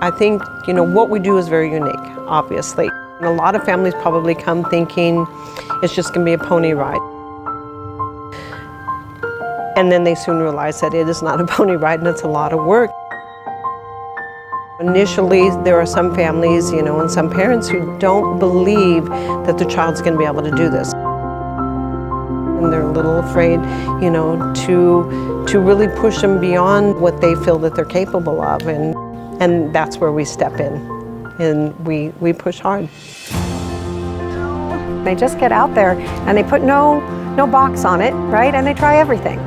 I think, what we do is very unique, obviously. And a lot of families probably come thinking it's just going to be a pony ride. And then they soon realize that it is not a pony ride and it's a lot of work. Initially, there are some families, and some parents who don't believe that their child's going to be able to do this. And they're a little afraid, to really push them beyond what they feel that they're capable of. And that's where we step in, and we push hard. They just get out there and they put no box on it, right? And they try everything.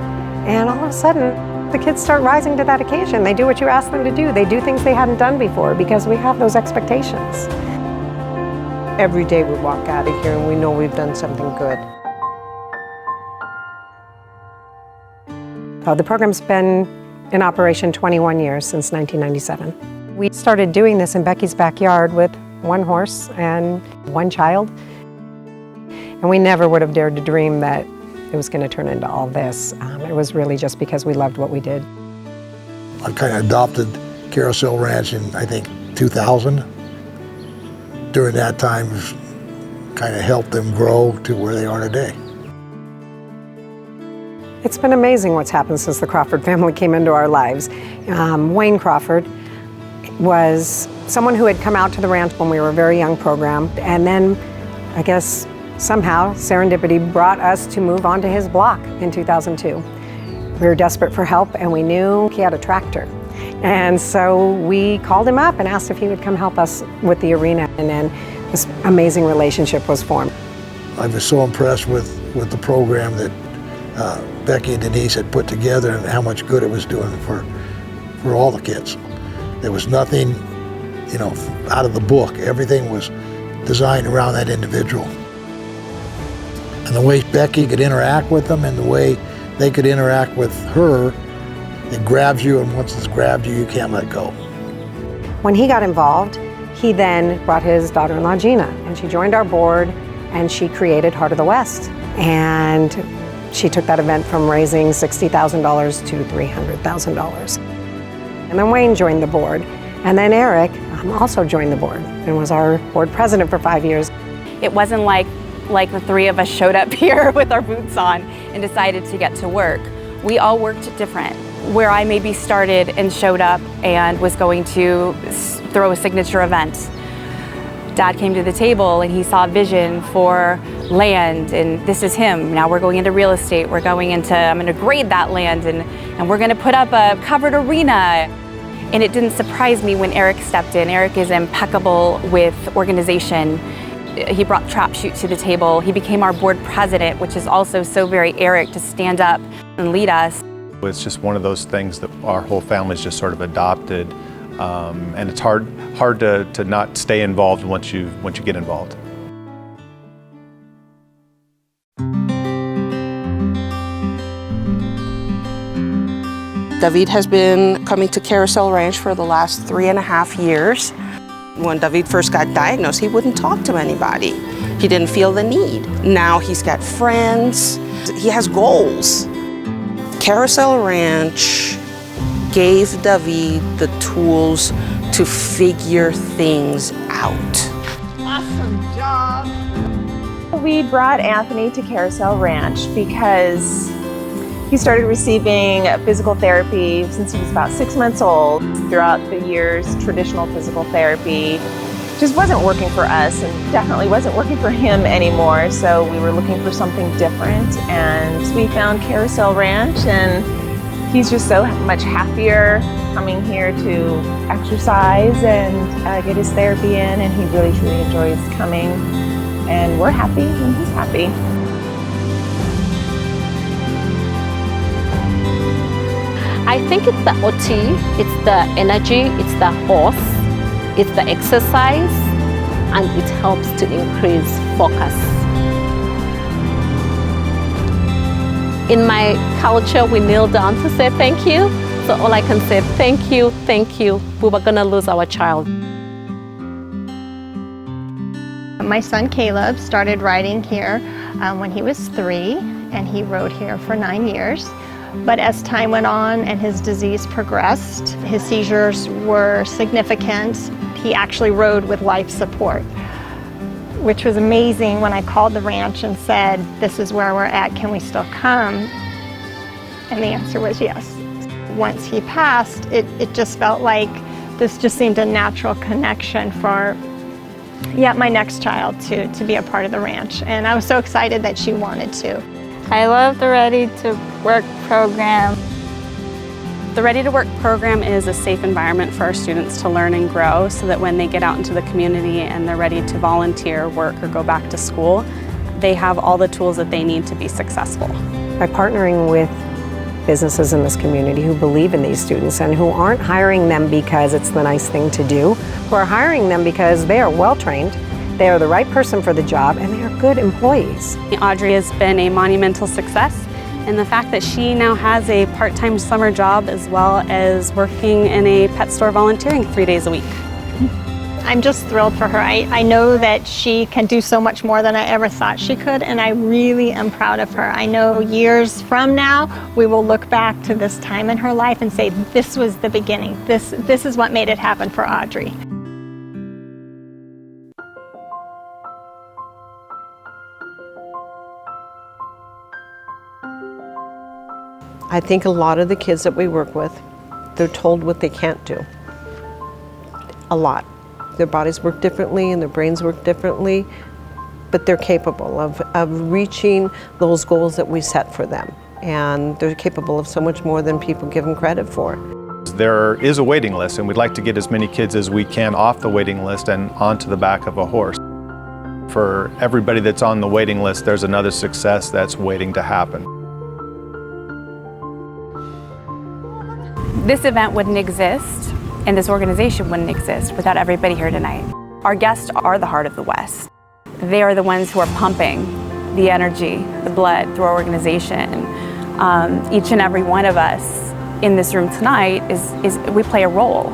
And all of a sudden, the kids start rising to that occasion. They do what you ask them to do. They do things they hadn't done before because we have those expectations. Every day we walk out of here and we know we've done something good. The program's been in operation 21 years, since 1997. We started doing this in Becky's backyard with one horse and one child. And we never would have dared to dream that it was going to turn into all this. It was really just because we loved what we did. I kind of adopted Carosel Ranch in, I think, 2000. During that time, kind of helped them grow to where they are today. It's been amazing what's happened since the Crawford family came into our lives. Wayne Crawford was someone who had come out to the ranch when we were a very young program, and then I guess somehow serendipity brought us to move onto his block in 2002. We were desperate for help and we knew he had a tractor. And so we called him up and asked if he would come help us with the arena, and then this amazing relationship was formed. I was so impressed with the program that Becky and Denise had put together and how much good it was doing for all the kids. There was nothing, out of the book. Everything was designed around that individual. And the way Becky could interact with them and the way they could interact with her, it grabs you, and once it's grabbed you, you can't let go. When he got involved, he then brought his daughter-in-law Gina, and she joined our board, and she created Heart of the West. And she took that event from raising $60,000 to $300,000. And then Wayne joined the board, and then Eric also joined the board and was our board president for 5 years. It wasn't like the three of us showed up here with our boots on and decided to get to work. We all worked different. Where I maybe started and showed up and was going to throw a signature event, Dad came to the table and he saw a vision for land, and this is him. Now we're going into real estate. I'm going to grade that land, and we're going to put up a covered arena. And it didn't surprise me when Eric stepped in. Eric is impeccable with organization. He brought Trap Shoot to the table. He became our board president, which is also so very Eric to stand up and lead us. It's just one of those things that our whole family's just sort of adopted, and it's hard to not stay involved once you get involved. David has been coming to Carosel Ranch for the last 3.5 years. When David first got diagnosed, he wouldn't talk to anybody. He didn't feel the need. Now he's got friends. He has goals. Carosel Ranch gave David the tools to figure things out. Awesome job. We brought Anthony to Carosel Ranch because he started receiving physical therapy since he was about 6 months old. Throughout the years, traditional physical therapy just wasn't working for us and definitely wasn't working for him anymore. So we were looking for something different, and we found Carosel Ranch, and he's just so much happier coming here to exercise and get his therapy in, and he really truly enjoys coming, and we're happy and he's happy. I think it's the OT, it's the energy, it's the horse, it's the exercise, and it helps to increase focus. In my culture, we kneel down to say thank you. So all I can say, thank you, thank you. We were gonna lose our child. My son Caleb started riding here when he was 3, and he rode here for 9 years. But as time went on and his disease progressed, his seizures were significant. He actually rode with life support, which was amazing. When I called the ranch and said, this is where we're at, can we still come? And the answer was yes. Once he passed, it just felt like this just seemed a natural connection for my next child to be a part of the ranch. And I was so excited that she wanted to. I love the Ready to Work program. The Ready to Work program is a safe environment for our students to learn and grow so that when they get out into the community and they're ready to volunteer, work, or go back to school, they have all the tools that they need to be successful. By partnering with businesses in this community who believe in these students and who aren't hiring them because it's the nice thing to do, who are hiring them because they are well trained, they are the right person for the job, and they are good employees. Audrey has been a monumental success, and the fact that she now has a part-time summer job as well as working in a pet store volunteering 3 days a week. I'm just thrilled for her. I know that she can do so much more than I ever thought she could, and I really am proud of her. I know years from now, we will look back to this time in her life and say, this was the beginning. This is what made it happen for Audrey. I think a lot of the kids that we work with, they're told what they can't do. A lot. Their bodies work differently and their brains work differently, but they're capable of reaching those goals that we set for them. And they're capable of so much more than people give them credit for. There is a waiting list, and we'd like to get as many kids as we can off the waiting list and onto the back of a horse. For everybody that's on the waiting list, there's another success that's waiting to happen. This event wouldn't exist, and this organization wouldn't exist without everybody here tonight. Our guests are the heart of the West. They are the ones who are pumping the energy, the blood through our organization. Each and every one of us in this room tonight we play a role.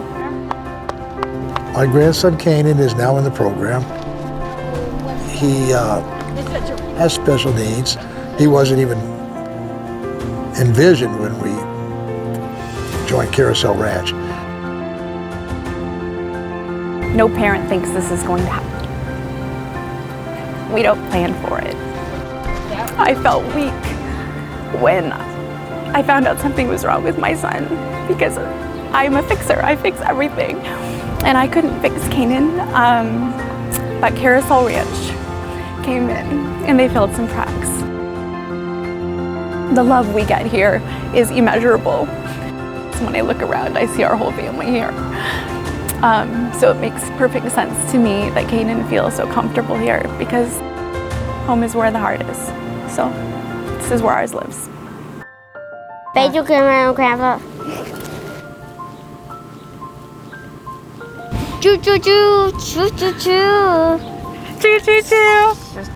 My grandson Kanan is now in the program. He has special needs. He wasn't even envisioned when we joined Carosel Ranch. No parent thinks this is going to happen. We don't plan for it. I felt weak when I found out something was wrong with my son because I'm a fixer. I fix everything. And I couldn't fix Kanan, but Carosel Ranch came in and they filled some cracks. The love we get here is immeasurable. When I look around, I see our whole family here. So it makes perfect sense to me that Kanan feels so comfortable here because home is where the heart is. So this is where ours lives. Thank you, Grandma and Grandpa. Choo choo choo, choo choo choo. Choo choo choo.